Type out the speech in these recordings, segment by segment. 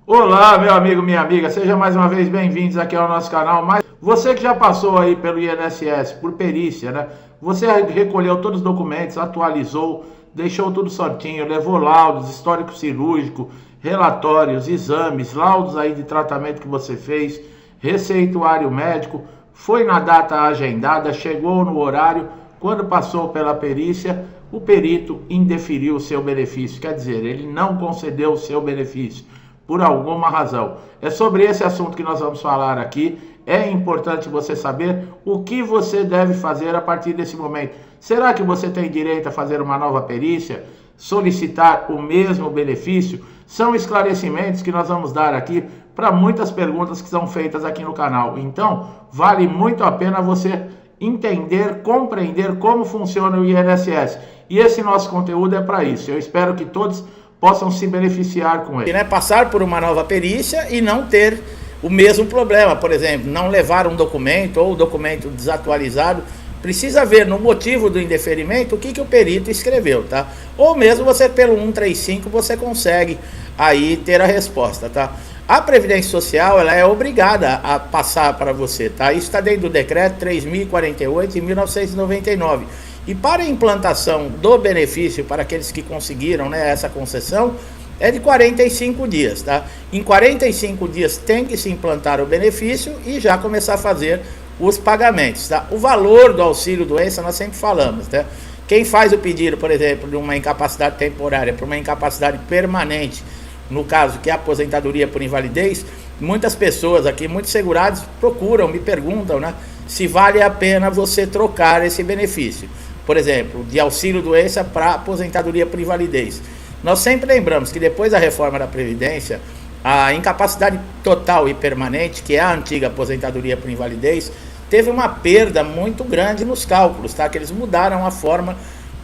Olá, meu amigo, minha amiga, seja mais uma vez bem-vindos aqui ao nosso canal. Mas você que já passou aí pelo INSS por perícia, né? Você recolheu todos os documentos, atualizou, deixou tudo certinho, levou laudos, histórico cirúrgico, relatórios, exames, laudos aí de tratamento que você fez, receituário médico, foi na data agendada, chegou no horário, quando passou pela perícia, o perito indeferiu o seu benefício, quer dizer, ele não concedeu o seu benefício por alguma razão. É sobre esse assunto que nós vamos falar aqui. É importante você saber o que você deve fazer a partir desse momento. Será que você tem direito a fazer uma nova perícia? Solicitar o mesmo benefício? São esclarecimentos que nós vamos dar aqui para muitas perguntas que são feitas aqui no canal. Então, vale muito a pena você entender, compreender como funciona o INSS. E esse nosso conteúdo é para isso. Eu espero que todos possam se beneficiar com ele. Passar por uma nova perícia e não ter o mesmo problema, por exemplo, não levar um documento ou documento desatualizado. Precisa ver no motivo do indeferimento o que o perito escreveu, tá? Ou mesmo você pelo 135 você consegue aí ter a resposta, tá? A Previdência Social, ela é obrigada a passar para você, tá? Isso está dentro do decreto 3048 de 1999. E para a implantação do benefício para aqueles que conseguiram, né, essa concessão, é de 45 dias, tá? Em 45 dias tem que se implantar o benefício e já começar a fazer os pagamentos, tá? O valor do auxílio-doença nós sempre falamos, tá? Quem faz o pedido, por exemplo, de uma incapacidade temporária para uma incapacidade permanente, no caso que é a aposentadoria por invalidez, muitas pessoas aqui, muitos segurados procuram, me perguntam, né, se vale a pena você trocar esse benefício. Por exemplo, de auxílio-doença para aposentadoria por invalidez. Nós sempre lembramos que depois da reforma da Previdência, a incapacidade total e permanente, que é a antiga aposentadoria por invalidez, teve uma perda muito grande nos cálculos, tá? Que eles mudaram a forma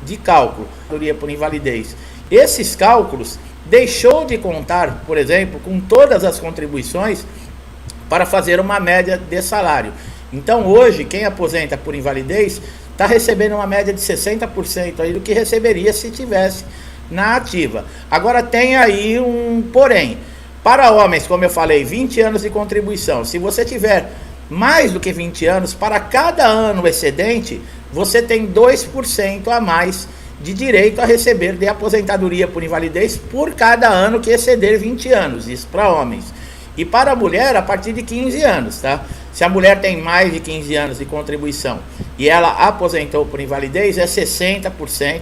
de cálculo, aposentadoria por invalidez. Esses cálculos deixou de contar, por exemplo, com todas as contribuições para fazer uma média de salário. Então hoje, quem aposenta por invalidez está recebendo uma média de 60% aí do que receberia se tivesse na ativa. Agora tem aí um porém. Para homens, como eu falei, 20 anos de contribuição. Se você tiver mais do que 20 anos, para cada ano excedente, você tem 2% a mais de direito a receber de aposentadoria por invalidez por cada ano que exceder 20 anos. Isso para homens. E para a mulher, a partir de 15 anos, tá? Se a mulher tem mais de 15 anos de contribuição e ela aposentou por invalidez, é 60%,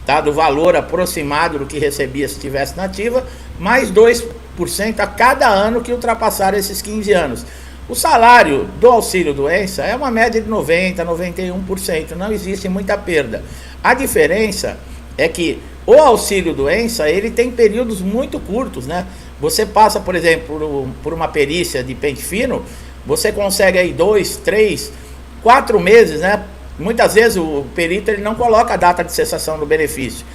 tá, do valor aproximado do que recebia se estivesse na ativa, mais 2% a cada ano que ultrapassar esses 15 anos. O salário do auxílio-doença é uma média de 90%, 91%, não existe muita perda. A diferença é que o auxílio-doença, ele tem períodos muito curtos, né? Você passa, por exemplo, por uma perícia de pente fino, você consegue aí 2, 3, 4 meses, né? Muitas vezes o perito ele não coloca a data de cessação do benefício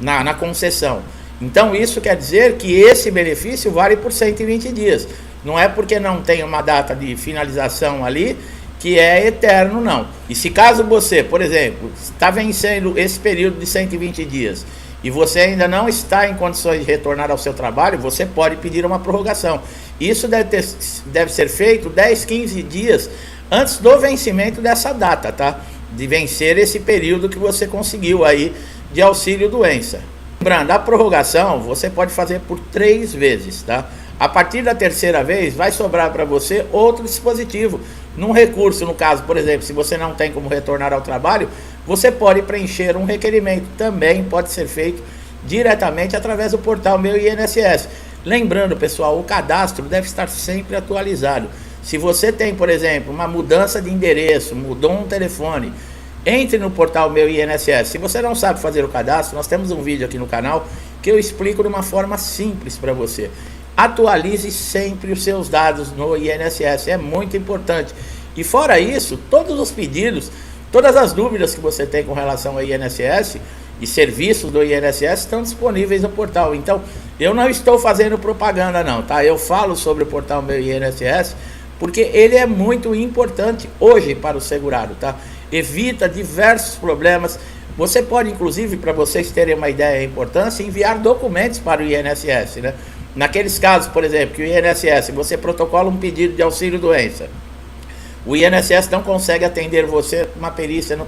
na concessão. Então isso quer dizer que esse benefício vale por 120 dias. Não é porque não tem uma data de finalização ali que é eterno, não. E se caso você, por exemplo, está vencendo esse período de 120 dias e você ainda não está em condições de retornar ao seu trabalho, você pode pedir uma prorrogação. Isso deve ser feito 10, 15 dias antes do vencimento dessa data, tá? De vencer esse período que você conseguiu aí de auxílio-doença. Lembrando, a prorrogação você pode fazer por 3 vezes, tá? A partir da terceira vez vai sobrar para você outro dispositivo. Num recurso, no caso, por exemplo, se você não tem como retornar ao trabalho, você pode preencher um requerimento. Também pode ser feito diretamente através do portal Meu INSS. Lembrando, pessoal, o cadastro deve estar sempre atualizado. Se você tem, por exemplo, uma mudança de endereço, mudou um telefone, entre no portal Meu INSS. Se você não sabe fazer o cadastro, nós temos um vídeo aqui no canal que eu explico de uma forma simples para você. Atualize sempre os seus dados no INSS, é muito importante. E fora isso, todos os pedidos, todas as dúvidas que você tem com relação ao INSS e serviços do INSS estão disponíveis no portal. Então, eu não estou fazendo propaganda não, tá? Eu falo sobre o portal Meu INSS porque ele é muito importante hoje para o segurado, tá? Evita diversos problemas. Você pode, inclusive, para vocês terem uma ideia da importância, enviar documentos para o INSS, né? Naqueles casos, por exemplo, que o INSS, você protocola um pedido de auxílio-doença, o INSS não consegue atender você uma perícia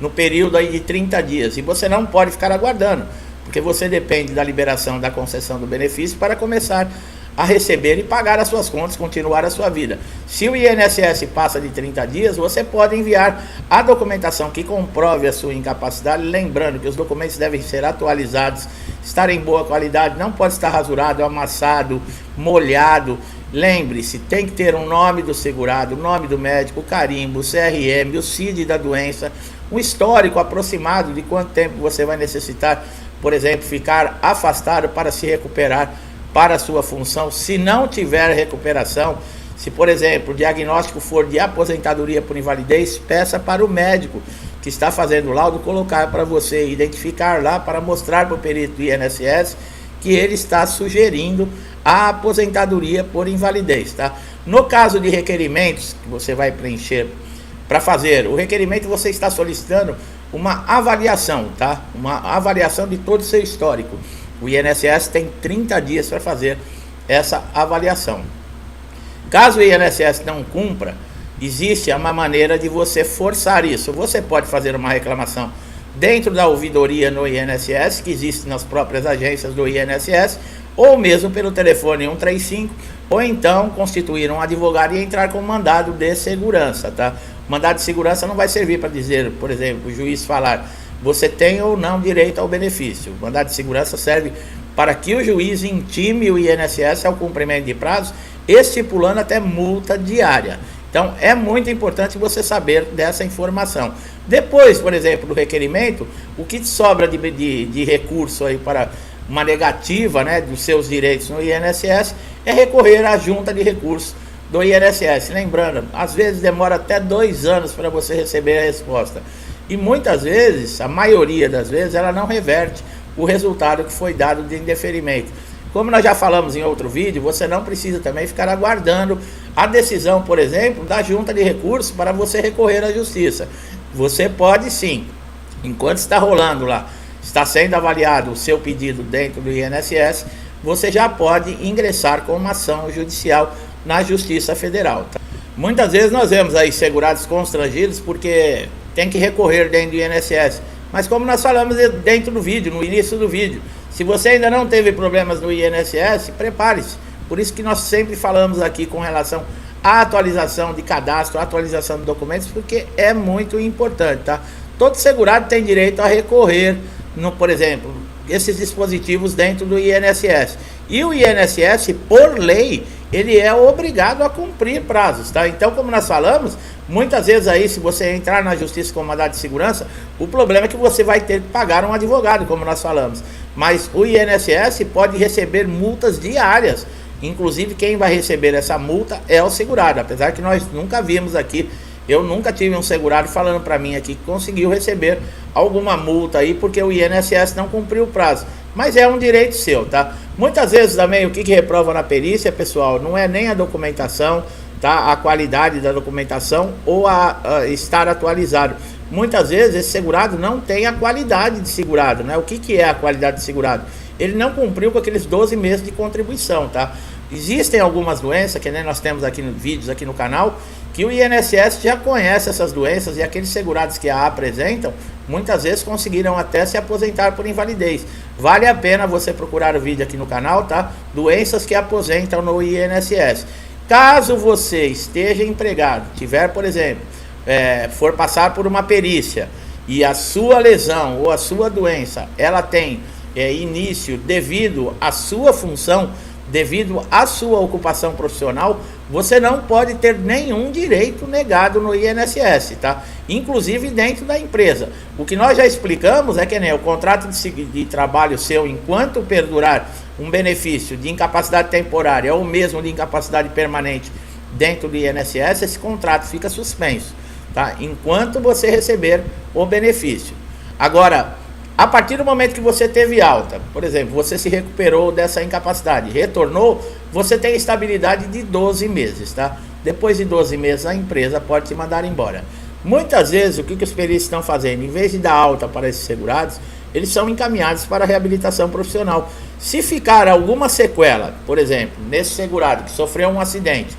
no período aí de 30 dias. E você não pode ficar aguardando, porque você depende da liberação da concessão do benefício para começar a receber e pagar as suas contas, continuar a sua vida. Se o INSS passa de 30 dias, você pode enviar a documentação que comprove a sua incapacidade, lembrando que os documentos devem ser atualizados, estar em boa qualidade, não pode estar rasurado, amassado, molhado. Lembre-se, tem que ter o nome do segurado, o nome do médico, o carimbo, o CRM, o CID da doença, um histórico aproximado de quanto tempo você vai necessitar, por exemplo, ficar afastado para se recuperar para a sua função. Se não tiver recuperação, se por exemplo o diagnóstico for de aposentadoria por invalidez, peça para o médico que está fazendo o laudo colocar para você, identificar lá para mostrar para o perito do INSS que ele está sugerindo a aposentadoria por invalidez, tá? No caso de requerimentos que você vai preencher para fazer o requerimento, você está solicitando uma avaliação, tá? Uma avaliação de todo o seu histórico. O INSS tem 30 dias para fazer essa avaliação. Caso o INSS não cumpra, existe uma maneira de você forçar isso. Você pode fazer uma reclamação dentro da ouvidoria no INSS, que existe nas próprias agências do INSS, ou mesmo pelo telefone 135, ou então constituir um advogado e entrar com um mandado de segurança, tá? O mandado de segurança não vai servir para dizer, por exemplo, o juiz falar você tem ou não direito ao benefício. O mandado de segurança serve para que o juiz intime o INSS ao cumprimento de prazos, estipulando até multa diária. Então é muito importante você saber dessa informação. Depois, por exemplo, do requerimento, o que sobra de recurso aí para uma negativa, né, dos seus direitos no INSS é recorrer à junta de recursos do INSS. Lembrando, às vezes demora até 2 anos para você receber a resposta. E muitas vezes, a maioria das vezes, ela não reverte o resultado que foi dado de indeferimento. Como nós já falamos em outro vídeo, você não precisa também ficar aguardando a decisão, por exemplo, da junta de recursos para você recorrer à justiça. Você pode sim, enquanto está rolando lá, está sendo avaliado o seu pedido dentro do INSS, você já pode ingressar com uma ação judicial na Justiça Federal, tá? Muitas vezes nós vemos aí segurados constrangidos porque tem que recorrer dentro do INSS. Mas como nós falamos dentro do vídeo, no início do vídeo, se você ainda não teve problemas no INSS, prepare-se. Por isso que nós sempre falamos aqui com relação à atualização de cadastro, atualização de documentos, porque é muito importante, tá? Todo segurado tem direito a recorrer, por exemplo, esses dispositivos dentro do INSS. E o INSS, por lei, ele é obrigado a cumprir prazos, tá? Então, como nós falamos, muitas vezes aí, se você entrar na justiça com mandado de segurança, o problema é que você vai ter que pagar um advogado, como nós falamos. Mas o INSS pode receber multas diárias. Inclusive, quem vai receber essa multa é o segurado. Apesar que nós nunca vimos aqui, eu nunca tive um segurado falando para mim aqui que conseguiu receber alguma multa aí porque o INSS não cumpriu o prazo. Mas é um direito seu, tá? Muitas vezes também o que reprova na perícia, pessoal, não é nem a documentação, tá? A qualidade da documentação ou a estar atualizado. Muitas vezes esse segurado não tem a qualidade de segurado, né? O que é a qualidade de segurado? Ele não cumpriu com aqueles 12 meses de contribuição, tá? Existem algumas doenças, que nem nós temos aqui nos vídeos, aqui no canal, que o INSS já conhece essas doenças e aqueles segurados que a apresentam, muitas vezes conseguiram até se aposentar por invalidez. Vale a pena você procurar o vídeo aqui no canal, tá? Doenças que aposentam no INSS. Caso você esteja empregado, tiver, por exemplo, for passar por uma perícia e a sua lesão ou a sua doença, ela tem início devido à sua função, devido à sua ocupação profissional, você não pode ter nenhum direito negado no INSS, tá? Inclusive dentro da empresa. O que nós já explicamos é que, né, o contrato de trabalho seu, enquanto perdurar um benefício de incapacidade temporária ou mesmo de incapacidade permanente dentro do INSS, esse contrato fica suspenso, tá? Enquanto você receber o benefício. Agora, a partir do momento que você teve alta, por exemplo, você se recuperou dessa incapacidade, retornou, você tem estabilidade de 12 meses, tá? Depois de 12 meses, a empresa pode te mandar embora. Muitas vezes, o que os peritos estão fazendo? Em vez de dar alta para esses segurados, eles são encaminhados para a reabilitação profissional. Se ficar alguma sequela, por exemplo, nesse segurado que sofreu um acidente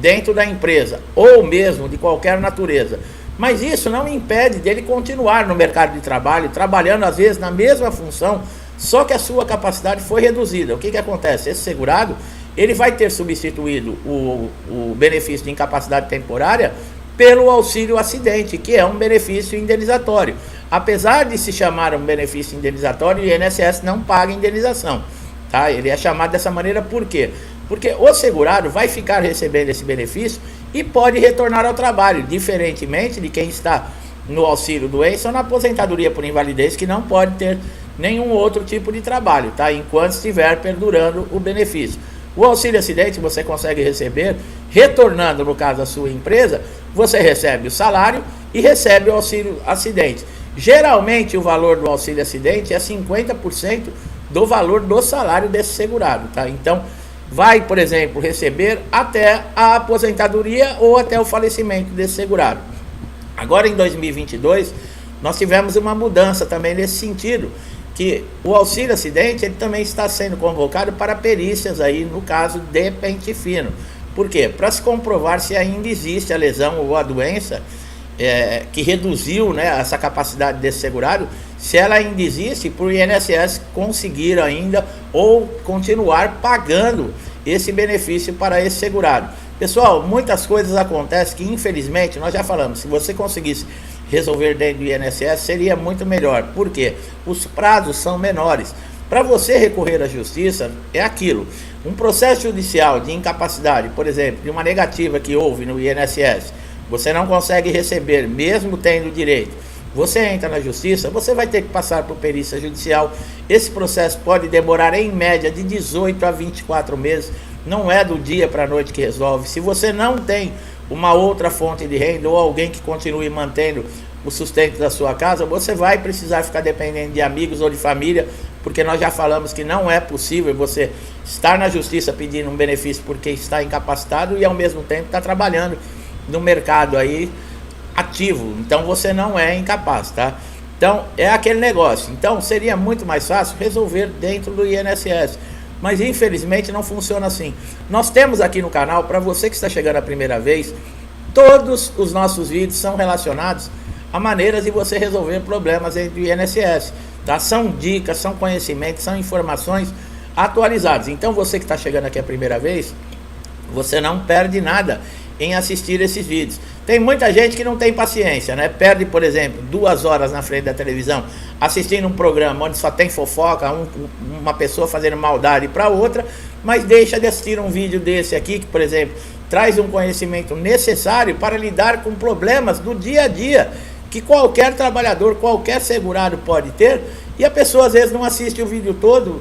dentro da empresa ou mesmo de qualquer natureza, mas isso não impede dele continuar no mercado de trabalho, trabalhando às vezes na mesma função, só que a sua capacidade foi reduzida. O que acontece? Esse segurado, ele vai ter substituído o benefício de incapacidade temporária pelo auxílio acidente, que é um benefício indenizatório. Apesar de se chamar um benefício indenizatório, o INSS não paga indenização, tá? Ele é chamado dessa maneira por quê? Porque o segurado vai ficar recebendo esse benefício e pode retornar ao trabalho, diferentemente de quem está no auxílio doença ou na aposentadoria por invalidez, que não pode ter nenhum outro tipo de trabalho, tá? Enquanto estiver perdurando o benefício. O auxílio acidente você consegue receber retornando, no caso da sua empresa, você recebe o salário e recebe o auxílio acidente. Geralmente o valor do auxílio acidente é 50% do valor do salário desse segurado, tá? Então vai, por exemplo, receber até a aposentadoria ou até o falecimento desse segurado. Agora em 2022 nós tivemos uma mudança também nesse sentido, que o auxílio acidente ele também está sendo convocado para perícias aí no caso de pente fino. Por quê? Para se comprovar se ainda existe a lesão ou a doença que reduziu, né, essa capacidade desse segurado, se ela ainda existe, para o INSS conseguir ainda ou continuar pagando esse benefício para esse segurado. Pessoal, muitas coisas acontecem que infelizmente, nós já falamos, se você conseguisse resolver dentro do INSS seria muito melhor. Por quê? Os prazos são menores. Para você recorrer à justiça, é aquilo. Um processo judicial de incapacidade, por exemplo, de uma negativa que houve no INSS, você não consegue receber, mesmo tendo direito. Você entra na justiça, você vai ter que passar por perícia judicial. Esse processo pode demorar em média de 18 a 24 meses. Não é do dia para a noite que resolve. Se você não tem uma outra fonte de renda ou alguém que continue mantendo o sustento da sua casa, você vai precisar ficar dependendo de amigos ou de família, porque nós já falamos que não é possível você estar na justiça pedindo um benefício porque está incapacitado e ao mesmo tempo está trabalhando no mercado aí ativo. Então você não é incapaz, tá? Então é aquele negócio. Então seria muito mais fácil resolver dentro do INSS. Mas infelizmente não funciona assim. Nós temos aqui no canal, para você que está chegando a primeira vez, todos os nossos vídeos são relacionados a maneiras de você resolver problemas dentro do INSS, tá? São dicas, são conhecimentos, são informações atualizadas. Então você que está chegando aqui a primeira vez, você não perde nada em assistir esses vídeos. Tem muita gente que não tem paciência, né? Perde, por exemplo, 2 horas na frente da televisão assistindo um programa onde só tem fofoca, uma pessoa fazendo maldade para outra, mas deixa de assistir um vídeo desse aqui que, por exemplo, traz um conhecimento necessário para lidar com problemas do dia a dia que qualquer trabalhador, qualquer segurado pode ter, e a pessoa às vezes não assiste o vídeo todo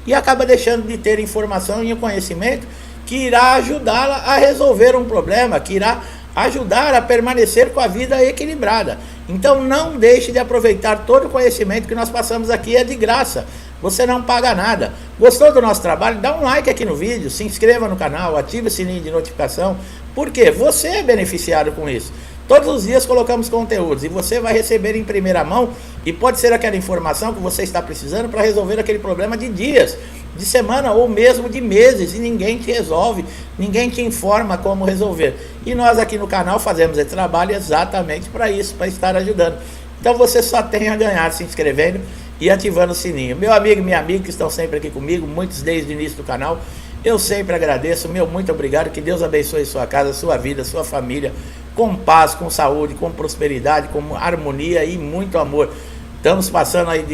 e acaba deixando de ter informação e conhecimento que irá ajudá-la a resolver um problema, que irá ajudar a permanecer com a vida equilibrada. Então não deixe de aproveitar todo o conhecimento que nós passamos aqui, é de graça, você não paga nada. Gostou do nosso trabalho? Dá um like aqui no vídeo, se inscreva no canal, ative o sininho de notificação, porque você é beneficiado com isso. Todos os dias colocamos conteúdos e você vai receber em primeira mão, e pode ser aquela informação que você está precisando para resolver aquele problema de dias, de semana ou mesmo de meses, e ninguém te resolve, ninguém te informa como resolver. E nós aqui no canal fazemos esse trabalho exatamente para isso, para estar ajudando. Então você só tem a ganhar se inscrevendo e ativando o sininho. Meu amigo e minha amiga que estão sempre aqui comigo, muitos desde o início do canal, eu sempre agradeço, meu muito obrigado, que Deus abençoe sua casa, sua vida, sua família, com paz, com saúde, com prosperidade, com harmonia e muito amor. Estamos passando aí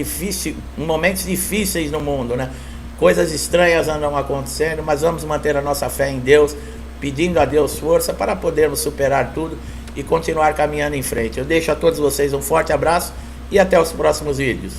momentos difíceis no mundo, né? Coisas estranhas andam acontecendo, mas vamos manter a nossa fé em Deus, pedindo a Deus força para podermos superar tudo e continuar caminhando em frente. Eu deixo a todos vocês um forte abraço e até os próximos vídeos.